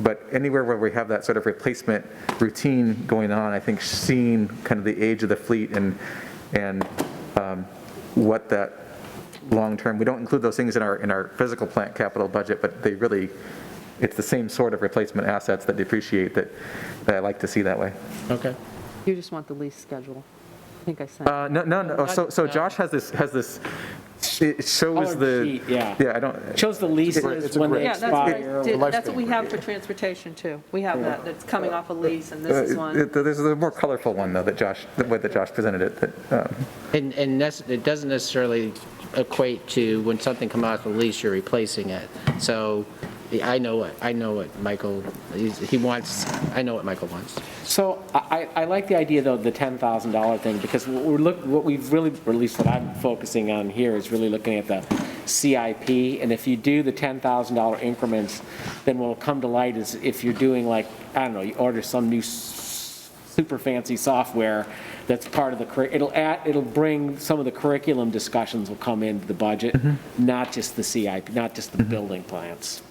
But anywhere where we have that sort of replacement routine going on, I think seeing kind of the age of the fleet and what that long-term, we don't include those things in our physical plant capital budget, but they really, it's the same sort of replacement assets that depreciate that I like to see that way. Okay. You just want the lease schedule. I think I sent. No. So Josh has this, it shows Colored the. sheet, yeah. Yeah, I don't. Shows the leases when they Yeah, that's what expire. I did. That's what we have for transportation, too. We have that, that's coming off a lease, and this is one. There's a more colorful one, though, the way that Josh presented it, that, And it doesn't necessarily equate to when something comes off the lease, you're replacing it. So I know what Michael, he wants, I know what Michael wants. So I like the idea, though, the $10,000 thing, because what we've really, or at least what I'm focusing on here, is really looking at the CIP. And if you do the $10,000 increments, then what will come to light is if you're doing like, I don't know, you order some new super fancy software that's part of the, it'll bring some of the curriculum discussions will come into the budget, not just the CIP, not just the building plans.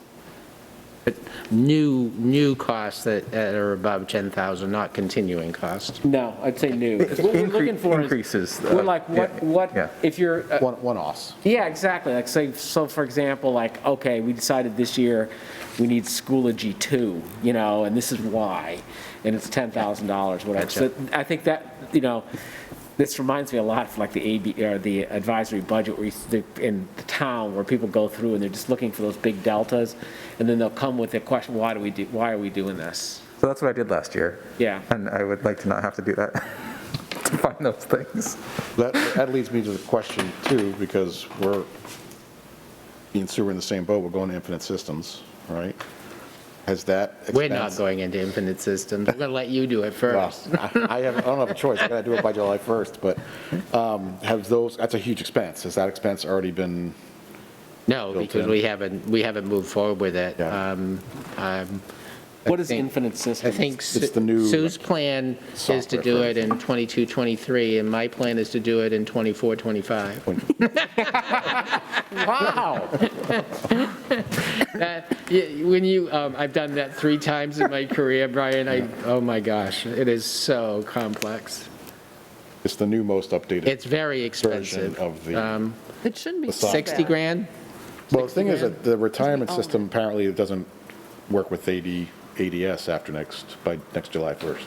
But new costs that are above 10,000, not continuing costs. No, I'd say new. 'Cause what we're looking for is, increases. we're like, what, yeah. if you're, One-offs. yeah, exactly. Like say, so for example, like, okay, we decided this year we need Schoology 2, you know, and this is why, and it's $10,000, whatever. So I think that, you know, this reminds me a lot of like the AB, or the advisory budget where in the town where people go through and they're just looking for those big deltas, and then they'll come with a question, why are we doing this? So that's what I did last year. Yeah. And I would like to not have to do that. to find those things. That leads me to the question too, because we're, me and Sue are in the same boat, we're going to Infinite Systems, right? Has that expense? We're not going into Infinite Systems. We're going to let you do it Well, first. I don't have a choice, I gotta do it by July 1st, but have those, that's a huge expense. Has that expense already been, No, Built because in. we haven't moved forward with it. Yeah. What is think- Infinite I Systems? think It's the new Sue's plan is to software do for it in 22, 23, and my plan is to do it in 24, 25. Wow. When you, I've done that 3 times in my career, Brian, oh my gosh, it is so complex. it's the new most updated It's very version expensive. of the, It shouldn't be The too software. 60 bad. grand? well, the thing is 60 that the retirement Because we own system apparently it doesn't work with ADS after by next July 1st.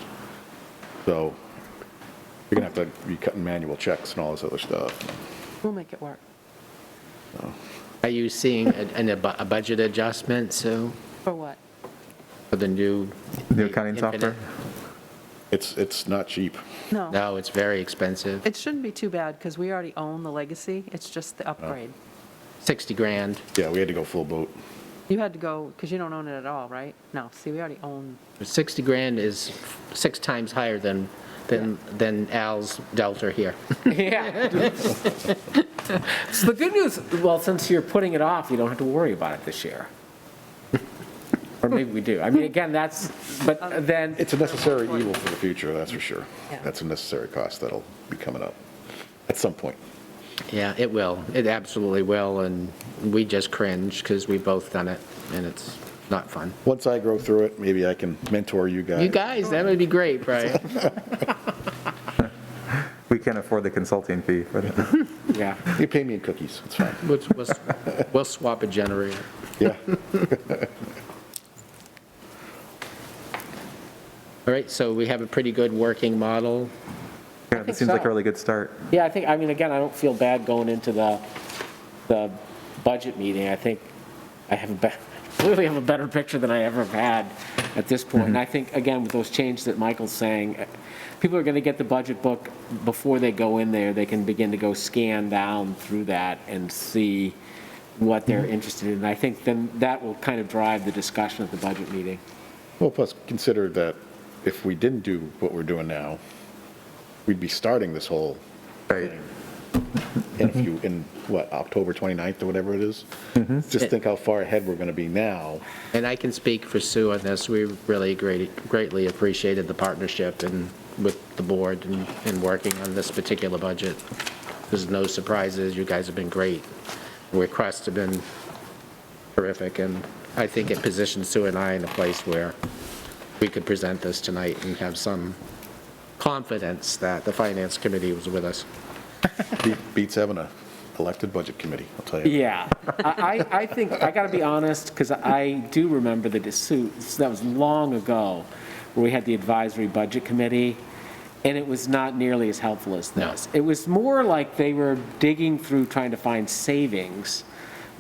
So you're gonna have to be cutting manual checks and all this other stuff. We'll make it work. Are you seeing a budget adjustment, Sue, For what? for the new? New accounting software? Infinite? It's not cheap. No, No, it's very expensive. it shouldn't be too bad because we already own the legacy. It's just the upgrade. 60 grand. Yeah, we had to go full boat. You had to go, because you don't own it at all, right? No, see, we already own, 60 grand is 6 times higher than Al's Delta here. Yeah. So the good news, well, since you're putting it off, you don't have to worry about it this year. Or maybe we do. I mean, again, but then, It's a necessary evil for the future, that's for sure. Yeah. That's a necessary cost that'll be coming up at some point. Yeah, it will. It absolutely will, and we just cringe because we've both done it, and it's not fun. Once I grow through it, maybe I can mentor you guys. You guys, that would be great, Brian. We can't afford the consulting fee for that. yeah. You pay me in cookies, it's fine. We'll swap a generator. Yeah. All right, so we have a pretty good working model. Yeah, think this seems like so. a really good start. Yeah, I mean, again, I don't feel bad going into the budget meeting. I think I clearly have a better picture than I ever have had at this point. And I think, again, with those changes that Michael's saying, people are going to get the budget book before they go in there. They can begin to go scan down through that and see what they're interested in. And I think then that will kind of drive the discussion at the budget meeting. Well, plus consider that if we didn't do what we're doing now, we'd be starting this whole Right. thing in what, October 29th or whatever it is? Just think how far ahead we're going to be now. And I can speak for Sue on this. We really greatly appreciated the partnership and with the board and working on this particular budget. There's no surprises. You guys have been great. Requests have been terrific, and I think it positions Sue and I in a place where we could present this tonight and have some confidence that the finance committee was with us. Beats having a elected budget committee, I'll tell you. Yeah, I think, I got to be honest, because I do remember that that was long ago, where we had the advisory budget committee, and it was not nearly as helpful as this. It was more like they were digging through trying to find savings,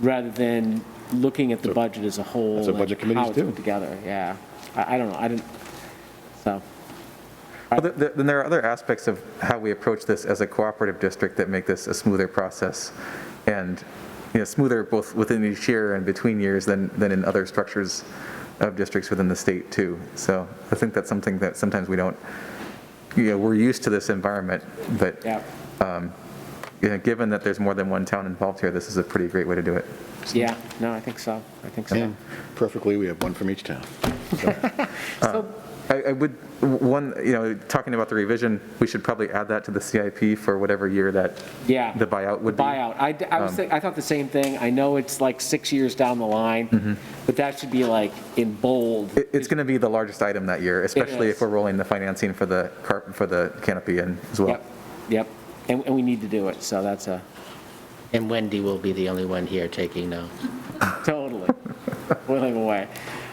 rather than looking at the budget as a whole. That's what and budget committees how it's do. put together, yeah. I don't know, I didn't, so. Well, then there are other aspects of how we approach this as a cooperative district that make this a smoother process, and, smoother both within each year and between years than in other structures of districts within the state, too. So I think that's something that sometimes we don't, we're used to this environment, but Yeah, given that there's more than one town involved here, this is a pretty great way to do it. yeah, no, I think so, And preferably, we have one from each town. So, I would, talking about the revision, we should probably add that to the CIP for whatever year that yeah. the buyout would be. Buyout. I thought the same thing. I know it's like 6 years down the line, but that should be like in bold. It's going to be the largest item that year, especially is. if we're rolling the financing for the canopy in as well. Yep, and we need to do it, so that's And Wendy will be the only one here taking notes. totally willing away.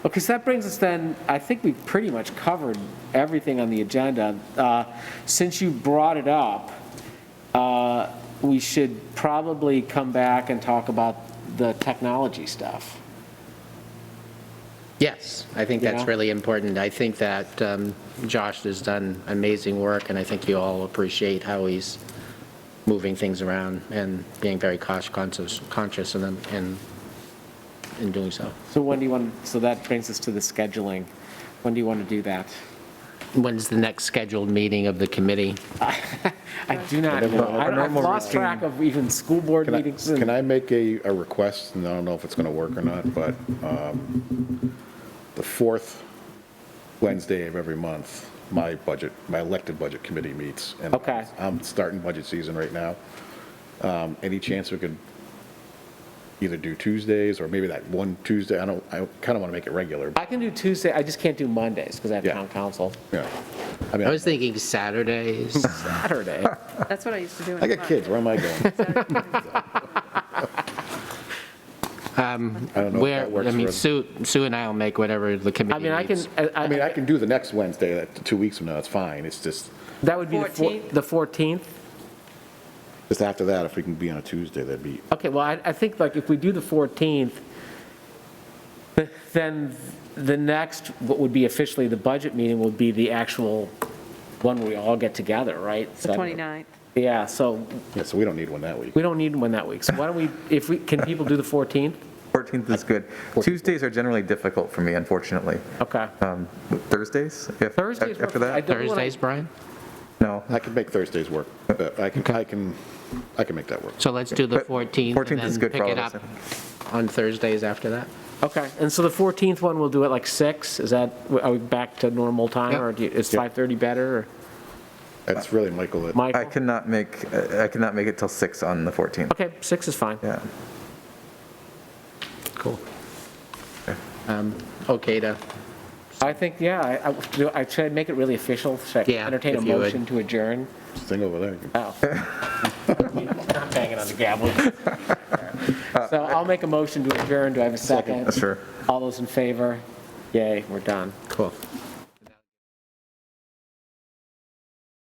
Okay, so that brings us then, I think we've pretty much covered everything on the agenda. Since you brought it up, we should probably come back and talk about the technology stuff. Yes, I think that's Yeah. really important. I think that Josh has done amazing work, and I think you all appreciate how he's moving things around and being very conscious in doing so. So when do you want, so that brings us to the scheduling. When do you want to do that? When's the next scheduled meeting of the committee? I do not know. I've lost track of even school board meetings. Can I make a request, and I don't know if it's going to work or not, but the fourth Wednesday of every month, my elected budget committee meets. And Okay. I'm starting budget season right now. Any chance we could either do Tuesdays, or maybe that one Tuesday, I kind of want to make it regular. I can do Tuesday, I just can't do Mondays because I have Yeah. town council. Yeah. I mean, I was thinking Saturdays. Saturday. That's what I used to do. in I got March. kids, where am I going? I don't know if Where, that works I mean, for Sue and I will make whatever the I committee mean, I can, needs. I mean, I can do the next Wednesday, 2 weeks from now, it's fine. It's just that would be 14th? the 14th. after that, if we can be on a Tuesday, that'd be, Okay, well, I think like if we do the 14th, then the next, what would be officially the budget meeting would be the actual one where we all get together, right? The 29th. Yeah, so yeah, so we don't need one that week. we don't need one that week. So why don't we, can people do the 14th? 14th is good. Tuesdays are generally difficult for me, unfortunately. Okay. Thursdays? Thursdays work. After I that? don't wanna- Thursdays, Brian? No. I can make Thursdays work. I can make that work. So let's do the But 14th 14th and is then good for pick all it of up us. on Thursdays after that? Okay, and so the 14th one, we'll do it like 6? Is that, are we back to normal time, Yep. or is Yep. 5:30 better, or That's really Michael that, Michael? I cannot make it till 6 on the 14th. Okay, 6 is fine. Yeah. Cool. Okay to, I think, yeah, I should make it really official. Should I Yeah, entertain a if you would. motion to adjourn? thing over there. Oh. I'm banging on the gavel. So I'll make a motion to adjourn. Do I have a second? Sure. All those in favor? Yay, we're done. cool.